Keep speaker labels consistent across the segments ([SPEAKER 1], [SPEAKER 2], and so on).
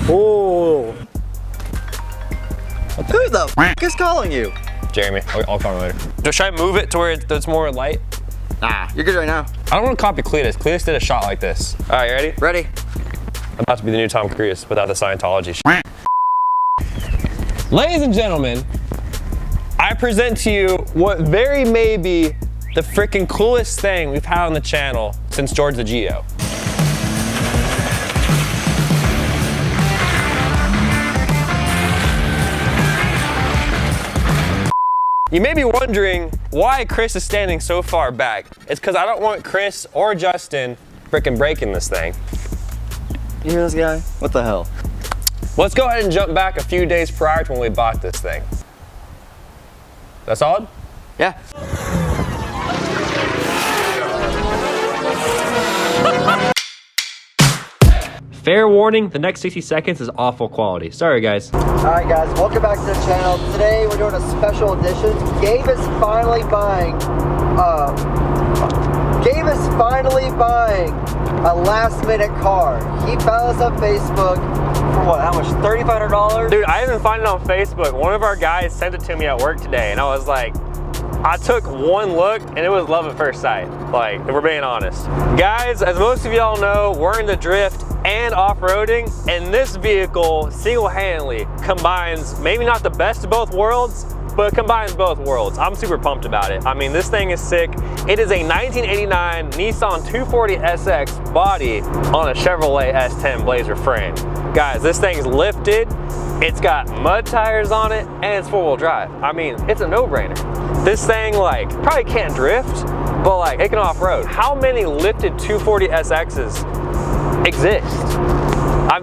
[SPEAKER 1] Oh. Who the f is calling you?
[SPEAKER 2] Jeremy, I'll call him later. Just try to move it to where it's more light.
[SPEAKER 1] Nah, you're good right now.
[SPEAKER 2] I don't want to copy Cletus. Cletus did a shot like this. All right, you ready?
[SPEAKER 1] Ready.
[SPEAKER 2] I'm about to be the new Tom Cruise without the Scientology shit. Ladies and gentlemen, I present to you what very may be the freaking coolest thing we've had on the channel since George the Geo. You may be wondering why Chris is standing so far back. It's because I don't want Chris or Justin freaking breaking this thing.
[SPEAKER 1] You hear this guy? What the hell?
[SPEAKER 2] Let's go ahead and jump back a few days prior to when we bought this thing. That's solid?
[SPEAKER 1] Yeah.
[SPEAKER 2] Fair warning, the next 60 seconds is awful quality. Sorry guys.
[SPEAKER 3] Alright guys, welcome back to the channel. Today we're doing a special edition. Gabe is finally buying a last minute car. He found us on Facebook for what, how much? $3,500?
[SPEAKER 2] Dude, I didn't find it on Facebook. One of our guys sent it to me at work today and I was like, I took one look and it was love at first sight. Like, if we're being honest. Guys, as most of y'all know, we're into drift and off-roading, and this vehicle single-handedly combines maybe not the best of both worlds, but it combines both worlds. I'm super pumped about it. I mean, this thing is sick. It is a 1989 Nissan 240SX body on a Chevrolet S10 Blazer frame. Guys, this thing's lifted, it's got mud tires on it, and it's four-wheel drive. I mean, it's a no-brainer. This thing, like, probably can't drift, but like, it can off-road. How many lifted 240SXs exist?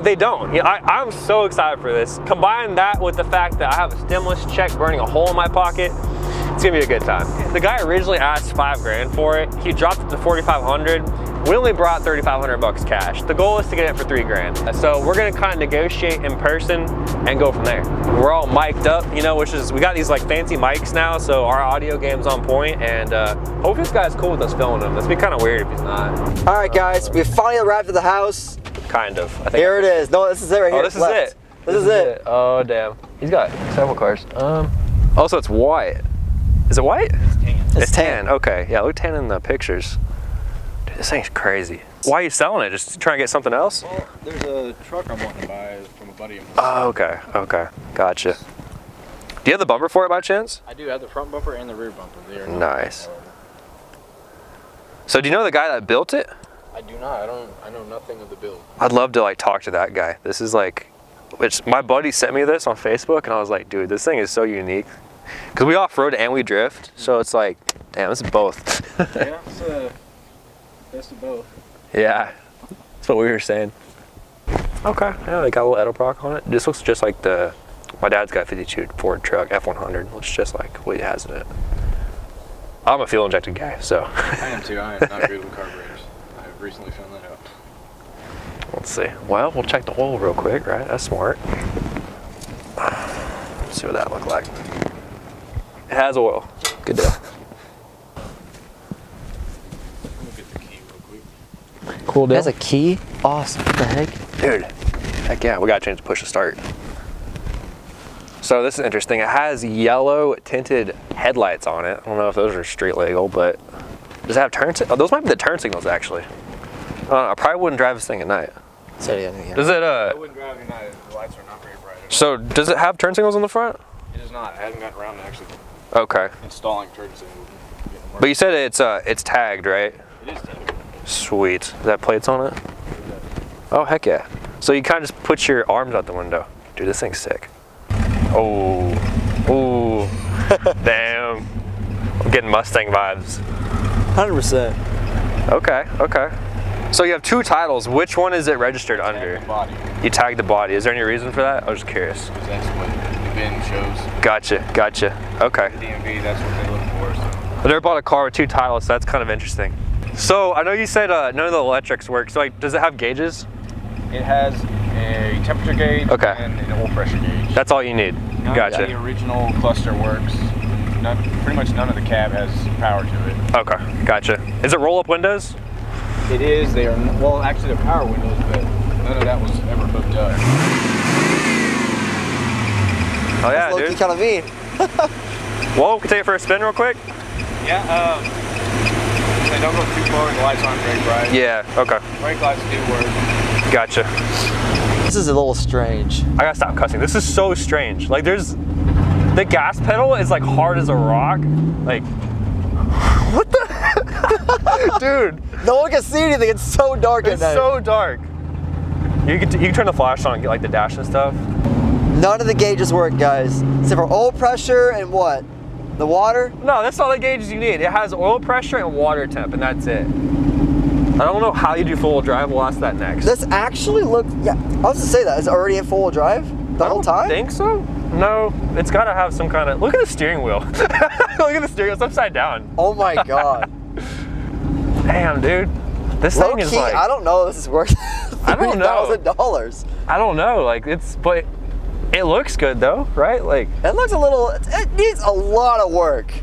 [SPEAKER 2] They don't. You know, I'm so excited for this. Combine that with the fact that I have a stimulus check burning a hole in my pocket, it's gonna be a good time. The guy originally asked $5 grand for it. He dropped it to 4,500. We only brought 3,500 bucks cash. The goal is to get it for $3 grand. So we're gonna kind of negotiate in person and go from there. We're all mic'd up, you know, which is, we got these like fancy mics now, so our audio game's on point, and hope this guy's cool with us filming him. It's be kind of weird if he's not.
[SPEAKER 3] Alright guys, we finally arrived at the house.
[SPEAKER 2] Kind of. I think
[SPEAKER 3] Here it is. No, this is it right here.
[SPEAKER 2] Oh, this is it.
[SPEAKER 3] This is it.
[SPEAKER 2] Oh, damn. He's got several cars. Also, it's white. Is it white? It's tan. Okay. Yeah, look tan in the pictures. Dude, this thing's crazy. Why are you selling it? Just trying to get something else?
[SPEAKER 4] Well, there's a truck I'm wanting to buy from a buddy of mine.
[SPEAKER 2] Oh, okay. Okay. Gotcha. Do you have the bumper for it by chance?
[SPEAKER 4] I do have the front bumper and the rear bumper. They are not
[SPEAKER 2] Nice. So do you know the guy that built it?
[SPEAKER 4] I do not. I know nothing of the build.
[SPEAKER 2] I'd love to like talk to that guy. This is like, which my buddy sent me this on Facebook and I was like, dude, this thing is so unique. Cause we off-road and we drift. So it's like, damn, this is both.
[SPEAKER 4] Yeah, it's best of both.
[SPEAKER 2] Yeah, that's what we were saying. Okay, yeah, they got a little Edelbrock on it. This looks just like my dad's got a 52 Ford truck, F100. Looks just like what he has in it. I'm a fuel injected guy, so.
[SPEAKER 4] I am too. I am not good with carburetors. I have recently found that out.
[SPEAKER 2] Let's see. Well, we'll check the oil real quick, right? That's smart. Let's see what that looked like. It has oil. Good deal.
[SPEAKER 4] Let me get the key real quick.
[SPEAKER 2] Cool deal.
[SPEAKER 3] It has a key? Awesome. What the heck?
[SPEAKER 2] Dude, heck yeah, we gotta change the push to start. So this is interesting. It has yellow tinted headlights on it. I don't know if those are street legal, but does it have turn signals? Oh, those might be the turn signals actually. I don't know, I probably wouldn't drive this thing at night. Does it,
[SPEAKER 4] I wouldn't drive at night. The lights are not very bright.
[SPEAKER 2] So does it have turn signals on the front?
[SPEAKER 4] It is not. I haven't gotten around to actually
[SPEAKER 2] Okay.
[SPEAKER 4] installing turn signals.
[SPEAKER 2] But you said it's tagged, right?
[SPEAKER 4] It is tagged.
[SPEAKER 2] Sweet. Is that plates on it? Oh, heck yeah. So you kind of just put your arms out the window. Dude, this thing's sick. Oh. Ooh. Damn. I'm getting Mustang vibes.
[SPEAKER 3] 100%.
[SPEAKER 2] Okay, okay. So you have two titles. Which one is it registered under?
[SPEAKER 4] The body.
[SPEAKER 2] You tagged the body. Is there any reason for that? I was just curious.
[SPEAKER 4] Because that's what the VIN shows.
[SPEAKER 2] Gotcha, gotcha. Okay.
[SPEAKER 4] The DMV, that's what they look for. So.
[SPEAKER 2] I never bought a car with two titles, so that's kind of interesting. So I know you said none of the electrics work. So like, does it have gauges?
[SPEAKER 4] It has a temperature gauge
[SPEAKER 2] Okay.
[SPEAKER 4] and an oil pressure gauge.
[SPEAKER 2] That's all you need. Gotcha.
[SPEAKER 4] The original cluster works. Pretty much none of the cab has power to it.
[SPEAKER 2] Okay, gotcha. Is it roll-up windows?
[SPEAKER 4] It is. They are, well, actually they're power windows, but none of that was ever hooked up.
[SPEAKER 2] Oh yeah,
[SPEAKER 3] Low-key
[SPEAKER 2] dude.
[SPEAKER 3] kind of mean.
[SPEAKER 2] Well, can we take it for a spin real quick?
[SPEAKER 4] Yeah, say don't go too far, the lights aren't very bright.
[SPEAKER 2] Yeah, okay.
[SPEAKER 4] Brake lights do work.
[SPEAKER 2] Gotcha.
[SPEAKER 3] This is a little strange.
[SPEAKER 2] I gotta stop cussing. This is so strange. Like the gas pedal is like hard as a rock. Like, what the? Dude.
[SPEAKER 3] No one can see anything. It's so dark at
[SPEAKER 2] It's
[SPEAKER 3] night.
[SPEAKER 2] so dark. You can turn the flash on and get like the dash and stuff.
[SPEAKER 3] None of the gauges work, guys. Except for oil pressure and what? The water?
[SPEAKER 2] No, that's all the gauges you need. It has oil pressure and water temp, and that's it. I don't know how you do full drive. We'll ask that next.
[SPEAKER 3] This actually looks, yeah, I was to say that. It's already in full drive the whole time?
[SPEAKER 2] I think so. No, it's got to have some kind of. Look at the steering wheel. Look at the steering wheel. It's upside down.
[SPEAKER 3] Oh my God.
[SPEAKER 2] Damn, dude. This
[SPEAKER 3] Low
[SPEAKER 2] thing is
[SPEAKER 3] key,
[SPEAKER 2] like.
[SPEAKER 3] I don't know if this is worth
[SPEAKER 2] I don't know.
[SPEAKER 3] $3,000.
[SPEAKER 2] I don't know. Like but it looks good though, right? Like
[SPEAKER 3] It looks a little, it needs a lot of work.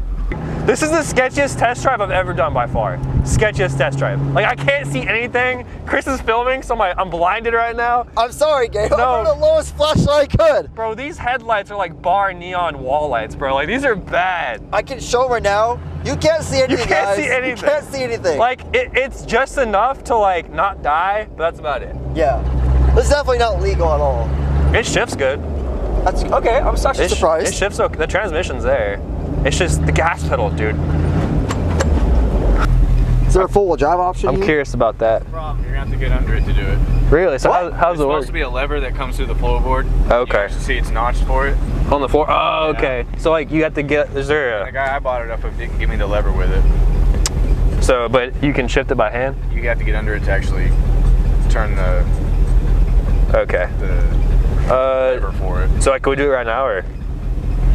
[SPEAKER 2] this is the sketchiest test drive I've ever done by far. Sketchiest test drive. Like I can't see anything. Chris is filming, so I'm blinded right now.
[SPEAKER 3] I'm sorry, Gabe.
[SPEAKER 2] No.
[SPEAKER 3] I put the lowest flashlight I could.
[SPEAKER 2] Bro, these headlights are like bar neon wall lights, bro. Like these are bad.
[SPEAKER 3] I can show right now. You can't see anything,
[SPEAKER 2] You can't
[SPEAKER 3] guys.
[SPEAKER 2] see anything.
[SPEAKER 3] You can't see anything.
[SPEAKER 2] Like it's just enough to like not die, but that's about it.
[SPEAKER 3] Yeah. This is definitely not legal at all.
[SPEAKER 2] It shifts good.
[SPEAKER 3] That's okay. I'm actually
[SPEAKER 2] It
[SPEAKER 3] surprised.
[SPEAKER 2] shifts okay. The transmission's there. It's just the gas pedal, dude.
[SPEAKER 3] Is there a four-wheel drive option?
[SPEAKER 2] I'm
[SPEAKER 3] here?
[SPEAKER 2] curious about that.
[SPEAKER 4] Problem, you're gonna have to get under it to do it.
[SPEAKER 2] Really? So how's
[SPEAKER 4] There's
[SPEAKER 2] it work?
[SPEAKER 4] supposed to be a lever that comes through the floor board.
[SPEAKER 2] Okay.
[SPEAKER 4] You can see it's notched for it.
[SPEAKER 2] On the floor? Oh, okay. So like you have to get, is there
[SPEAKER 4] The guy I bought it up of didn't give me the lever with it.
[SPEAKER 2] so, but you can shift it by hand?
[SPEAKER 4] You have to get under it to actually turn the
[SPEAKER 2] Okay.
[SPEAKER 4] lever for it.
[SPEAKER 2] So like, can we do it right now or?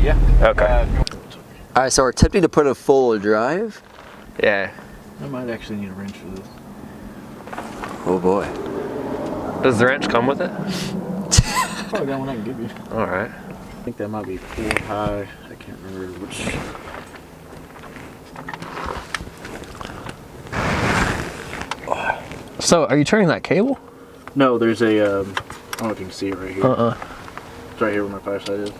[SPEAKER 4] Yeah.
[SPEAKER 2] Okay.
[SPEAKER 3] All right, so we're attempting to put a four-wheel drive.
[SPEAKER 2] Yeah.
[SPEAKER 5] I might actually need a wrench for this.
[SPEAKER 3] Oh boy.
[SPEAKER 2] Does the wrench come with it?
[SPEAKER 5] Probably got one I can give you.
[SPEAKER 2] All right.
[SPEAKER 5] I think that might be 4 high. I can't remember which.
[SPEAKER 2] So are you turning that cable?
[SPEAKER 5] No, there's a. I don't know if you can see it right here. It's right here where my flashlight is.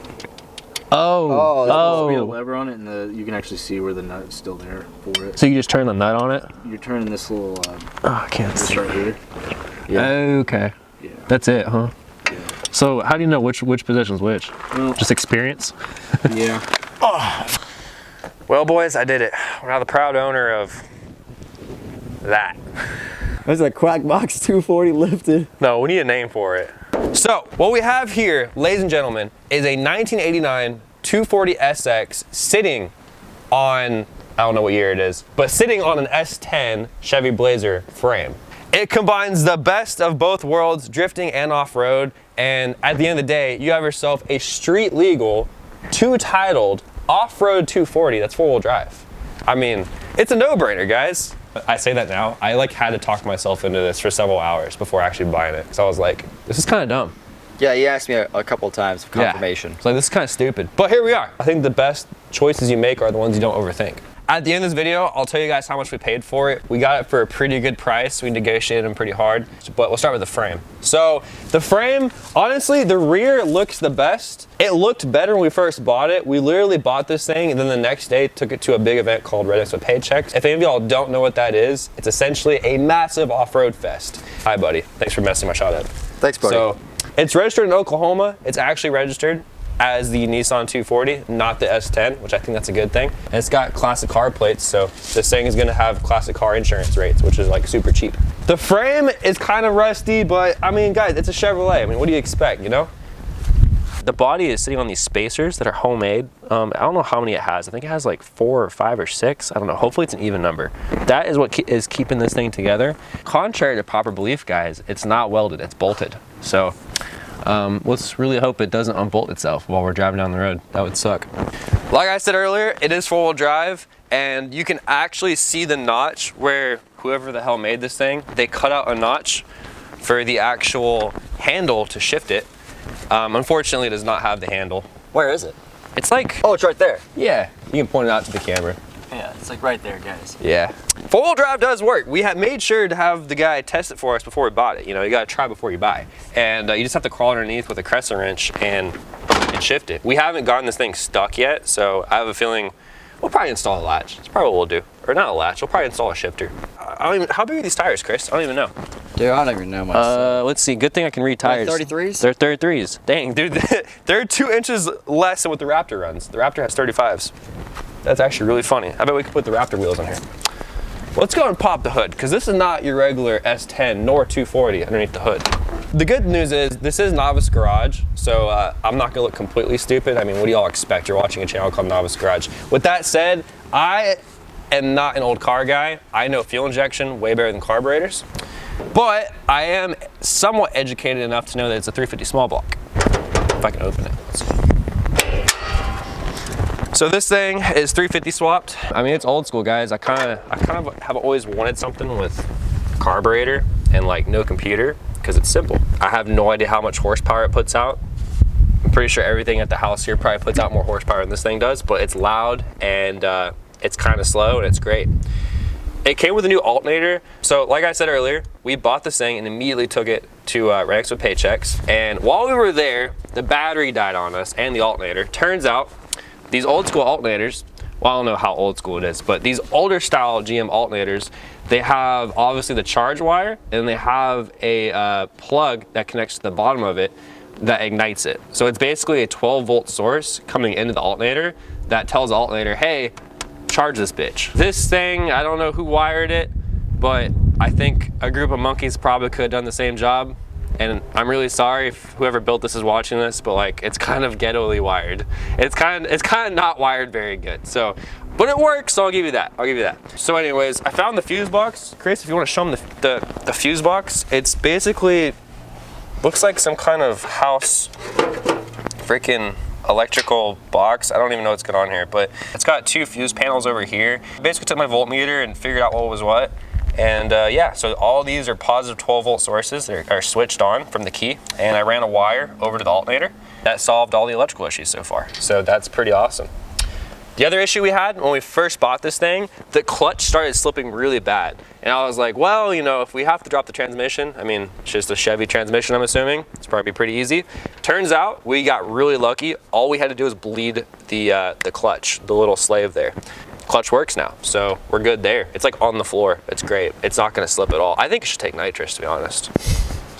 [SPEAKER 2] Oh.
[SPEAKER 3] that's
[SPEAKER 5] There'll be a lever on it, and you can actually see where the nut is still there for it.
[SPEAKER 2] So you just turn the nut on it?
[SPEAKER 5] You're turning this little.
[SPEAKER 2] Oh, I can't
[SPEAKER 5] This
[SPEAKER 2] see.
[SPEAKER 5] right here.
[SPEAKER 2] Okay.
[SPEAKER 5] Yeah.
[SPEAKER 2] That's it, huh?
[SPEAKER 5] Yeah.
[SPEAKER 2] So how do you know which position's which?
[SPEAKER 5] Well,
[SPEAKER 2] Just experience?
[SPEAKER 5] yeah.
[SPEAKER 2] Well, boys, I did it. We're now the proud owner of that.
[SPEAKER 3] There's a Quackbox 240 lifted.
[SPEAKER 2] No, we need a name for it. So, what we have here, ladies and gentlemen, is a 1989 240 SX sitting on, I don't know what year it is, but sitting on an S10 Chevy Blazer frame. It combines the best of both worlds, drifting and off-road, and at the end of the day, you have yourself a street legal, two-titled off-road 240 that's four-wheel drive. I mean, it's a no-brainer, guys. I say that now. I like had to talk myself into this for several hours before actually buying it. So I was like, this is kind of dumb.
[SPEAKER 1] Yeah, he asked me a couple of times for confirmation.
[SPEAKER 2] Yeah. So this is kind of stupid. But here we are. I think the best choices you make are the ones you don't overthink. At the end of this video, I'll tell you guys how much we paid for it. We got it for a pretty good price. We negotiated them pretty hard, but we'll start with the frame. So the frame, honestly, the rear looks the best. It looked better when we first bought it. We literally bought this thing and then the next day took it to a big event called Redux with Paychecks. If any of y'all don't know what that is, it's essentially a massive off-road fest. Hi, buddy. Thanks for messing my shot up.
[SPEAKER 1] Thanks, buddy.
[SPEAKER 2] So it's registered in Oklahoma. It's actually registered as the Nissan 240, not the S10, which I think that's a good thing. And it's got classic car plates, so this thing is gonna have classic car insurance rates, which is like super cheap. The frame is kind of rusty, but I mean, guys, it's a Chevrolet. I mean, what do you expect, you know? The body is sitting on these spacers that are homemade. I don't know how many it has. I think it has like 4 or 5 or 6. I don't know. Hopefully it's an even number. That is what is keeping this thing together. Contrary to popular belief, guys, it's not welded, it's bolted. So let's really hope it doesn't unbolt itself while we're driving down the road. That would suck. Like I said earlier, it is four-wheel drive, and you can actually see the notch where whoever the hell made this thing, they cut out a notch for the actual handle to shift it. Unfortunately, it does not have the handle.
[SPEAKER 3] Where is it?
[SPEAKER 2] It's like,
[SPEAKER 3] Oh, it's right there.
[SPEAKER 2] yeah, you can point it out to the camera.
[SPEAKER 3] Yeah, it's like right there, guys.
[SPEAKER 2] Yeah. 4-wheel drive does work. We have made sure to have the guy test it for us before we bought it. You know, you gotta try before you buy. And you just have to crawl underneath with a crescent wrench and shift it. We haven't gotten this thing stuck yet, so I have a feeling we'll probably install a latch. That's probably what we'll do. Or not a latch, we'll probably install a shifter. I don't even, how big are these tires, Chris? I don't even know.
[SPEAKER 1] Dude, I don't even know myself.
[SPEAKER 2] Let's see, good thing I can read tires.
[SPEAKER 1] 33s?
[SPEAKER 2] They're 33s. Dang, dude, they're 2 inches less than what the Raptor runs. The Raptor has 35s. That's actually really funny. I bet we could put the Raptor wheels on here. Let's go and pop the hood, because this is not your regular S10 nor 240 underneath the hood. The good news is this is Novice Garage, so I'm not gonna look completely stupid. I mean, what do y'all expect? You're watching a channel called Novice Garage. With that said, I am not an old car guy. I know fuel injection way better than carburetors, but I am somewhat educated enough to know that it's a 350 small block. If I can open it. Let's see. So this thing is 350 swapped. I mean, it's old school, guys. I kind of have always wanted something with carburetor and like no computer, because it's simple. I have no idea how much horsepower it puts out. I'm pretty sure everything at the house here probably puts out more horsepower than this thing does, but it's loud and it's kind of slow and it's great. It came with a new alternator. So like I said earlier, we bought this thing and immediately took it to Ranks with Paychecks. And while we were there, the battery died on us and the alternator. Turns out these old school alternators, well, I don't know how old school it is, but these older style GM alternators, they have obviously the charge wire, and they have a plug that connects to the bottom of it that ignites it. So it's basically a 12-volt source coming into the alternator that tells the alternator, hey, charge this bitch. This thing, I don't know who wired it, but I think a group of monkeys probably could have done the same job. And I'm really sorry if whoever built this is watching this, but like, it's kind of ghetto-ly wired. It's kind of not wired very good. So, but it works, so I'll give you that. I'll give you that. So anyways, I found the fuse box. Chris, if you want to show them the fuse box, it's basically, looks like some kind of house freaking electrical box. I don't even know what's going on here, but it's got 2 fuse panels over here. Basically took my voltmeter and figured out what was what. And yeah, so all these are positive 12-volt sources that are switched on from the key, and I ran a wire over to the alternator. That solved all the electrical issues so far, so that's pretty awesome. The other issue we had when we first bought this thing, the clutch started slipping really bad. And I was like, well, you know, if we have to drop the transmission, I mean, it's just a Chevy transmission, I'm assuming, it's probably pretty easy. Turns out we got really lucky. All we had to do was bleed the clutch, the little slave there. Clutch works now, so we're good there. It's like on the floor. It's great. It's not gonna slip at all. I think it should take nitrous, to be honest.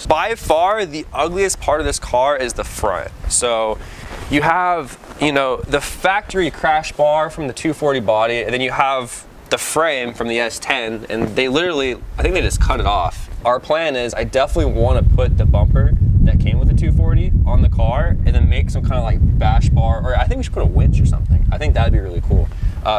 [SPEAKER 2] By far, the ugliest part of this car is the front. So you have, you know, the factory crash bar from the 240 body, and then you have the frame from the S10, and they literally, I think they just cut it off. Our plan is, I definitely want to put the bumper that came with the 240 on the car, and then make some kind of like bash bar, or I think we should put a winch or something. I think that'd be really cool.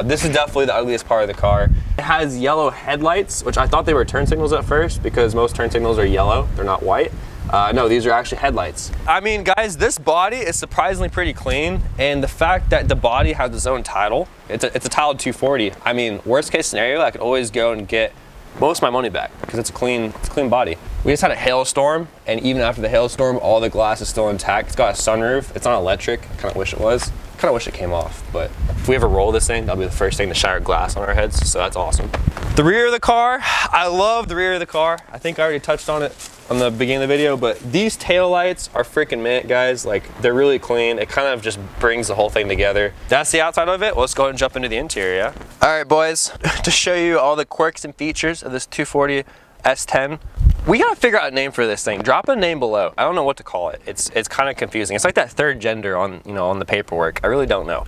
[SPEAKER 2] This is definitely the ugliest part of the car. It has yellow headlights, which I thought they were turn signals at first because most turn signals are yellow, they're not white. No, these are actually headlights. I mean, guys, this body is surprisingly pretty clean, and the fact that the body has its own title, it's a titled 240. I mean, worst case scenario, I could always go and get most of my money back because it's a clean body. We just had a hailstorm, and even after the hailstorm, all the glass is still intact. It's got a sunroof. It's not electric. I kind of wish it was. Kind of wish it came off, but if we ever roll this thing, that'll be the first thing to shatter glass on our heads, so that's awesome. The rear of the car, I love the rear of the car. I think I already touched on it on the beginning of the video, but these taillights are freaking mint, guys. Like, they're really clean. It kind of just brings the whole thing together. That's the outside of it. Well, let's go ahead and jump into the interior, yeah? All right, boys, to show you all the quirks and features of this 240 S10, we gotta figure out a name for this thing. Drop a name below. I don't know what to call it. It's kind of confusing. It's like that third gender on, you know, on the paperwork. I really don't know.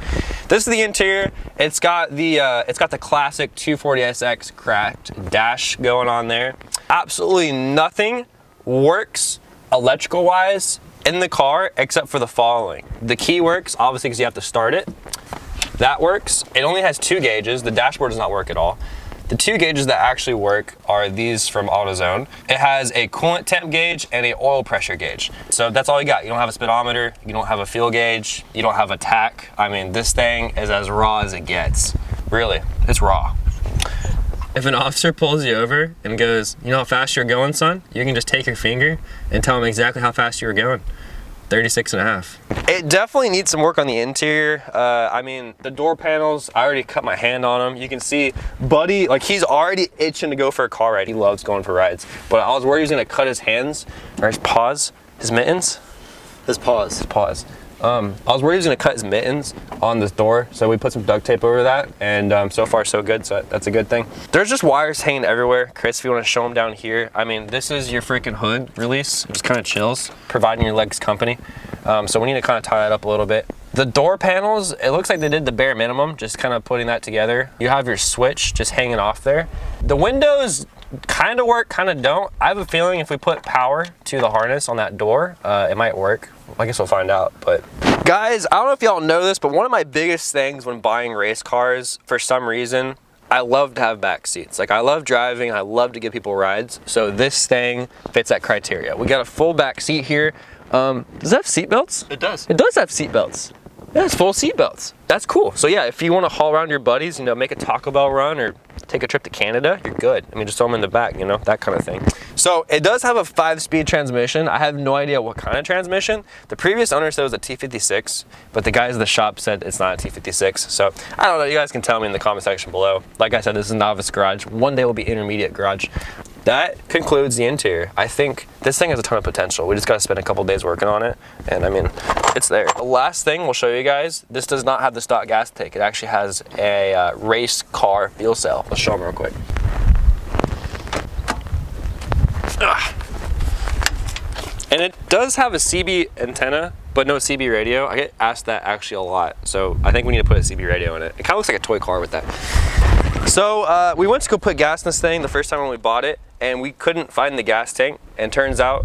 [SPEAKER 2] This is the interior. It's got the classic 240SX cracked dash going on there. Absolutely nothing works electrical wise in the car except for the following. The key works, obviously, because you have to start it. That works. It only has 2 gauges. The dashboard does not work at all. The 2 gauges that actually work are these from AutoZone. It has a coolant temp gauge and a oil pressure gauge. So that's all you got. You don't have a speedometer, you don't have a fuel gauge, you don't have a tach. I mean, this thing is as raw as it gets. Really, it's raw. If an officer pulls you over and goes, you know how fast you're going, son? You can just take your finger and tell him exactly how fast you were going. 36.5. It definitely needs some work on the interior. I mean, the door panels, I already cut my hand on them. You can see Buddy, like he's already itching to go for a car ride. He loves going for rides. But I was worried he was gonna cut his hands, or his paws, his mittens.
[SPEAKER 3] His paws.
[SPEAKER 2] His paws. I was worried he was gonna cut his mittens on this door, so we put some duct tape over that, and so far so good, so that's a good thing. There's just wires hanging everywhere. Chris, if you wanna show them down here, I mean, this is your freaking hood release. It just kinda chills, providing your legs company. So we need to kinda tie that up a little bit. The door panels, it looks like they did the bare minimum, just kinda putting that together. You have your switch just hanging off there. The windows kinda work, kinda don't. I have a feeling if we put power to the harness on that door, it might work. I guess we'll find out, but. Guys, I don't know if y'all know this, but one of my biggest things when buying race cars, for some reason, I love to have back seats. Like I love driving, I love to give people rides. So this thing fits that criteria. We got a full back seat here. Does it have seat belts?
[SPEAKER 5] It does.
[SPEAKER 2] It does have seat belts. It has full seat belts. That's cool. So yeah, if you want to haul around your buddies, you know, make a Taco Bell run or take a trip to Canada, you're good. I mean, just throw them in the back, you know, that kind of thing. So it does have a 5-speed transmission. I have no idea what kind of transmission. The previous owner said it was a T56, but the guys at the shop said it's not a T56. So I don't know, you guys can tell me in the comment section below. Like I said, this is Novice Garage. One day will be Intermediate Garage. That concludes the interior. I think this thing has a ton of potential. We just gotta spend a couple days working on it, and I mean, it's there. The last thing we'll show you guys, this does not have the stock gas tank. It actually has a race car fuel cell. Let's show them real quick. And it does have a CB antenna, but no CB radio. I get asked that actually a lot, so I think we need to put a CB radio in it. It kind of looks like a toy car with that. So we went to go put gas in this thing the first time when we bought it, and we couldn't find the gas tank, and turns out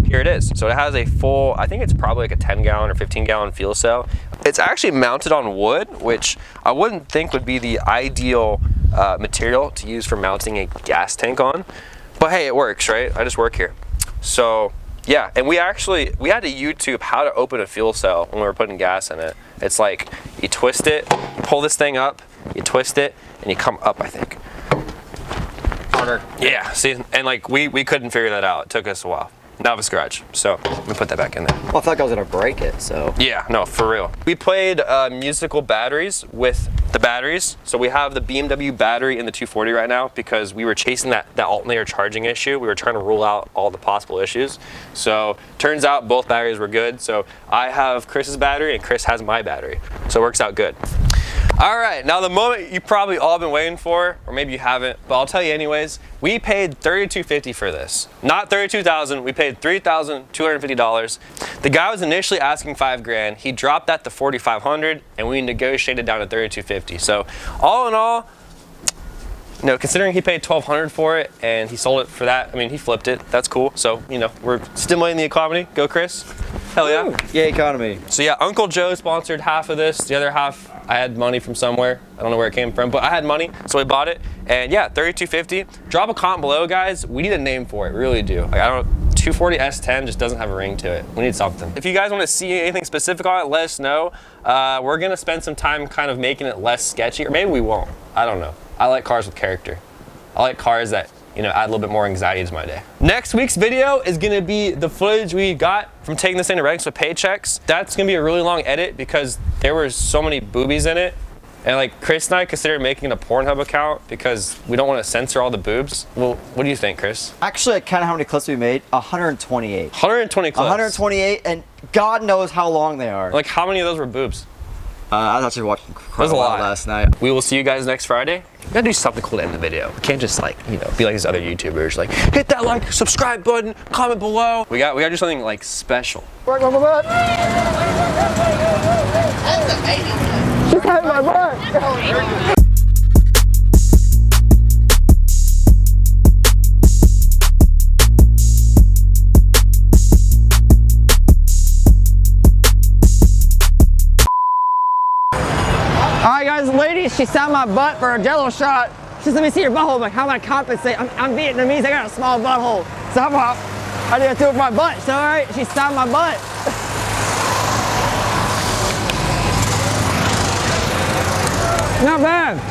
[SPEAKER 2] here it is. So it has a full, I think it's probably like a 10-gallon or 15-gallon fuel cell. It's actually mounted on wood, which I wouldn't think would be the ideal material to use for mounting a gas tank on, but hey, it works, right? I just work here. So yeah, and we had to YouTube how to open a fuel cell when we were putting gas in it. It's like you twist it, you pull this thing up, you twist it, and you come up, I think. Harder. Yeah, see, and like we couldn't figure that out. It took us a while. Novice Garage, so let me put that back in there.
[SPEAKER 3] Well, I felt like I was gonna break it, so.
[SPEAKER 2] Yeah, no, for real. We played musical batteries with the batteries. So we have the BMW battery in the 240 right now because we were chasing that alternator charging issue. We were trying to rule out all the possible issues. So turns out both batteries were good. So I have Chris's battery and Chris has my battery. So it works out good. All right, now the moment you probably all been waiting for, or maybe you haven't, but I'll tell you anyways, we paid $32.50 for this. Not $32,000, we paid $3,250. The guy was initially asking $5 grand. He dropped that to $4,500 and we negotiated down to $32.50. So all in all, you know, considering he paid $1,200 for it and he sold it for that, I mean, he flipped it, that's cool. So, you know, we're stimulating the economy. Go Chris. Hell yeah.
[SPEAKER 3] Ooh, yeah, economy.
[SPEAKER 2] So yeah, Uncle Joe sponsored half of this. The other half, I had money from somewhere. I don't know where it came from, but I had money, so I bought it. And yeah, $32.50. Drop a comment below, guys. We need a name for it, we really do. Like, 240 S10 just doesn't have a ring to it. We need something. If you guys want to see anything specific on it, let us know. We're gonna spend some time kind of making it less sketchy, or maybe we won't. I don't know. I like cars with character. I like cars that, you know, add a little bit more anxiety to my day. Next week's video is gonna be the footage we got from taking this thing to Rex with paychecks. That's gonna be a really long edit because there were so many boobies in it. And like Chris and I considered making a Pornhub account because we don't want to censor all the boobs. Well, what do you think, Chris?
[SPEAKER 3] Actually, I counted how many clips we made. 128.
[SPEAKER 2] 120 clips.
[SPEAKER 3] 128, and God knows how long they are.
[SPEAKER 2] Like, how many of those were boobs?
[SPEAKER 3] I was actually watching quite
[SPEAKER 2] There's a lot
[SPEAKER 3] last night.
[SPEAKER 2] We will see you guys next Friday. We gotta do something cool to end the video. We can't just like, you know, be like these other YouTubers, like hit that like, subscribe button, comment below. We gotta do something like special.
[SPEAKER 3] Work on my butt. She's having my butt.
[SPEAKER 6] Alright guys, lady, she signed my butt for a jello shot. She said, let me see your butthole. I'm like, how am I compensate? I'm Vietnamese, I got a small butthole. So how about I did it with my butt? So alright, she signed my butt. Not bad.